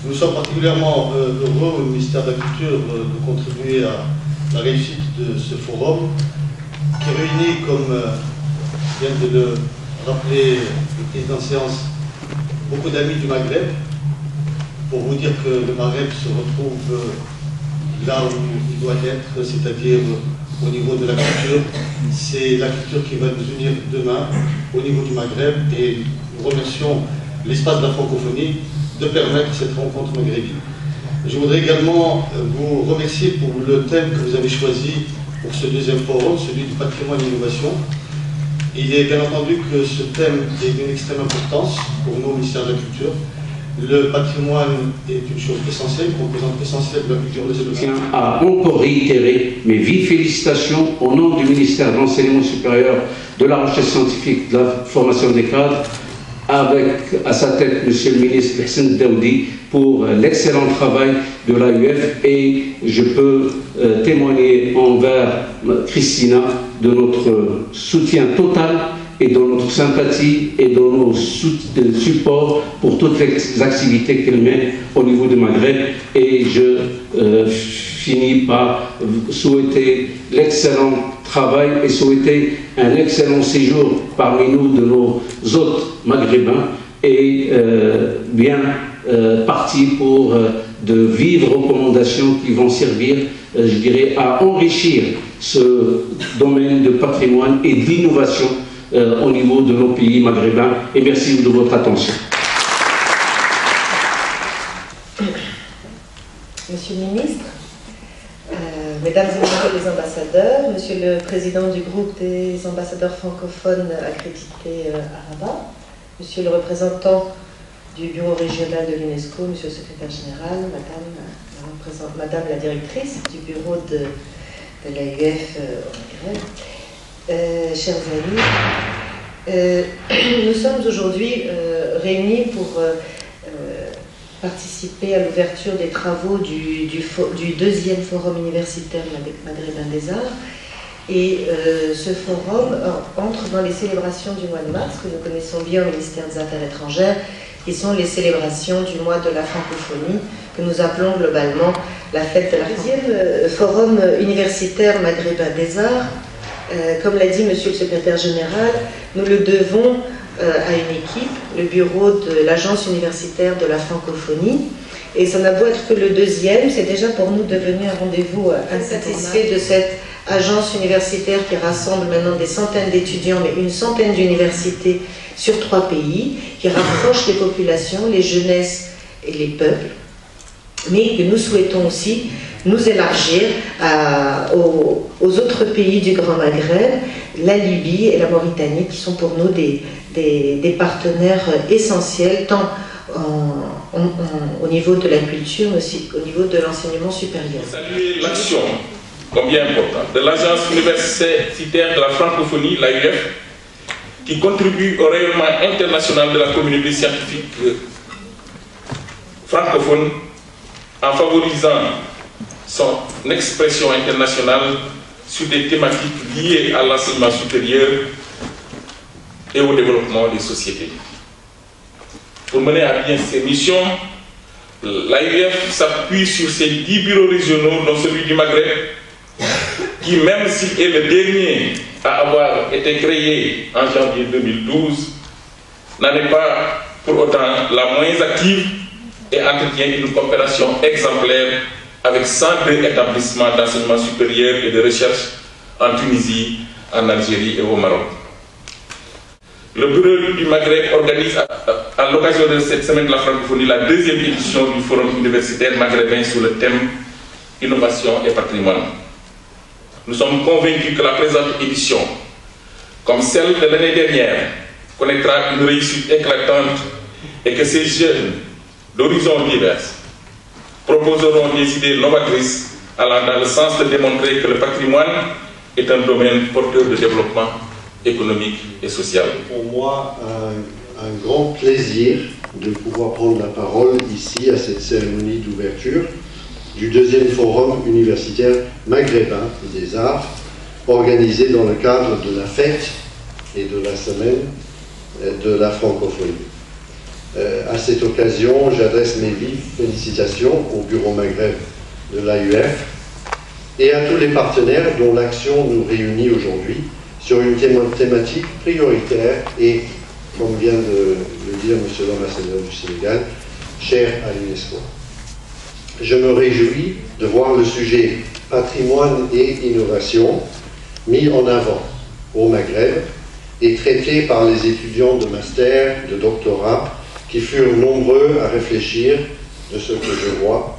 Nous sommes particulièrement heureux au ministère de la Culture de contribuer à la réussite de ce forum qui réunit, comme vient de le rappeler le président de séance, beaucoup d'amis du Maghreb, pour vous dire que le Maghreb se retrouve là où il doit être, c'est-à-dire au niveau de la culture. C'est la culture qui va nous unir demain au niveau du Maghreb, et nous remercions l'espace de la francophonie de permettre cette rencontre maghrébine. Je voudrais également vous remercier pour le thème que vous avez choisi pour ce deuxième forum, celui du patrimoine et l'innovation. Il est bien entendu que ce thème est d'une extrême importance pour nous au ministère de la Culture. Le patrimoine est une chose essentielle, une composante essentielle de la culture de ce Je tiens à encore réitérer mes vives félicitations au nom du ministère de l'Enseignement supérieur, de la Recherche scientifique, de la formation des cadres, avec à sa tête M. le ministre Hassan Daoudi, pour l'excellent travail de l'AUF, et je peux témoigner envers Christina de notre soutien total et de notre sympathie et de nos supports pour toutes les activités qu'elle mène au niveau du Maghreb. Et je finis par souhaiter l'excellent travail et souhaiter un excellent séjour parmi nous de nos hôtes maghrébins, et bien parti pour de vives recommandations qui vont servir, je dirais, à enrichir ce domaine de patrimoine et d'innovation au niveau de nos pays maghrébins. Et merci de votre attention. Monsieur le ministre, mesdames et messieurs les ambassadeurs, monsieur le président du groupe des ambassadeurs francophones accrédités à Rabat, monsieur le représentant du bureau régional de l'UNESCO, monsieur le secrétaire général, madame la directrice du bureau de l'AUF au Maghreb, chers amis, nous sommes aujourd'hui réunis pour participer à l'ouverture des travaux du deuxième forum universitaire maghrébin des arts. Et ce forum entre dans les célébrations du mois de mars, que nous connaissons bien au ministère des Affaires étrangères, qui sont les célébrations du mois de la francophonie, que nous appelons globalement la fête de la francophonie. Deuxième forum universitaire maghrébin des arts, comme l'a dit monsieur le secrétaire général, nous le devons à une équipe, le bureau de l'agence universitaire de la francophonie, et ça n'a beau être que le deuxième, c'est déjà pour nous devenu un rendez-vous insatisfait de cette agence universitaire qui rassemble maintenant des centaines d'étudiants, mais une centaine d'universités sur 3 pays, qui rapproche les populations, les jeunesses et les peuples, mais que nous souhaitons aussi nous élargir aux autres pays du Grand Maghreb, la Libye et la Mauritanie, qui sont pour nous des partenaires essentiels, tant au niveau de la culture, mais aussi au niveau de l'enseignement supérieur. Saluer l'action, combien importante, de l'agence universitaire de la francophonie, l'AUF, qui contribue au rayonnement international de la communauté scientifique francophone en favorisant son expression internationale sur des thématiques liées à l'enseignement supérieur et au développement des sociétés. Pour mener à bien ses missions, l'AUF s'appuie sur ses 10 bureaux régionaux, dont celui du Maghreb, qui, même s'il est le dernier à avoir été créé en janvier 2012, n'en est pas pour autant la moins active et entretient une coopération exemplaire avec 102 établissements d'enseignement supérieur et de recherche en Tunisie, en Algérie et au Maroc. Le bureau du Maghreb organise à l'occasion de cette semaine de la francophonie la 2e édition du forum universitaire maghrébin sur le thème innovation et patrimoine. Nous sommes convaincus que la présente édition, comme celle de l'année dernière, connaîtra une réussite éclatante et que ces jeunes d'horizons divers proposeront des idées novatrices allant dans le sens de démontrer que le patrimoine est un domaine porteur de développement économique et social. Pour moi, un grand plaisir de pouvoir prendre la parole ici à cette cérémonie d'ouverture du 2e forum universitaire maghrébin des arts, organisé dans le cadre de la fête et de la semaine de la francophonie. À cette occasion, j'adresse mes vives félicitations au Bureau Maghreb de l'AUF et à tous les partenaires dont l'action nous réunit aujourd'hui sur une thématique prioritaire et, comme vient de le dire M. l'ambassadeur du Sénégal, chère à l'UNESCO. Je me réjouis de voir le sujet patrimoine et innovation mis en avant au Maghreb et traité par les étudiants de master, de doctorat, qui furent nombreux à réfléchir de ce que je vois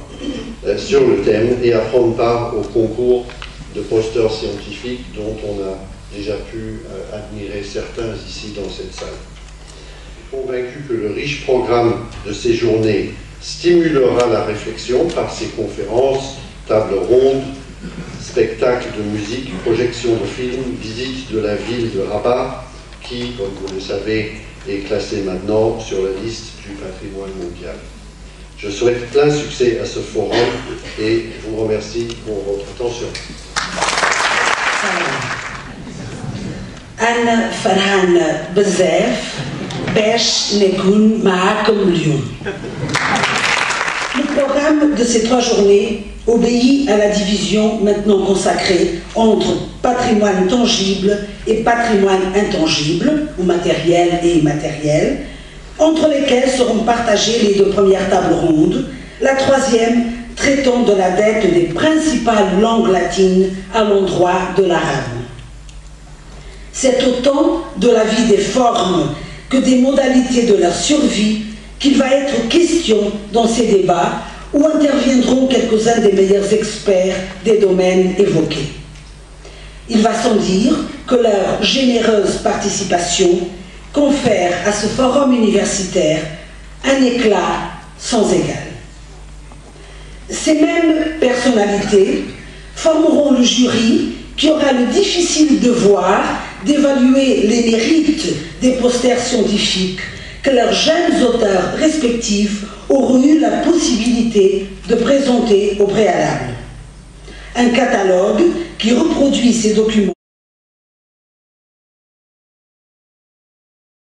sur le thème et à prendre part au concours de posters scientifiques dont on a déjà pu admirer certains ici dans cette salle. Convaincu que le riche programme de ces journées stimulera la réflexion par ses conférences, tables rondes, spectacles de musique, projections de films, visites de la ville de Rabat, qui, comme vous le savez, est classée maintenant sur la liste du patrimoine mondial. Je souhaite plein succès à ce forum et vous remercie pour votre attention. أنا فرحان بزاف باش نكون معاكم اليوم. Le programme de ces 3 journées obéit à la division maintenant consacrée entre patrimoine tangible et patrimoine intangible, ou matériel et immatériel, entre lesquels seront partagées les 2 premières tables rondes, la 3e traitant de la dette des principales langues latines à l'endroit de l'arabe. C'est autant de la vie des formes que des modalités de leur survie qu'il va être question dans ces débats où interviendront quelques-uns des meilleurs experts des domaines évoqués. Il va sans dire que leur généreuse participation confère à ce forum universitaire un éclat sans égal. Ces mêmes personnalités formeront le jury qui aura le difficile devoir d'évaluer les mérites des posters scientifiques que leurs jeunes auteurs respectifs auront eu la possibilité de présenter au préalable. Un catalogue qui reproduit ces documents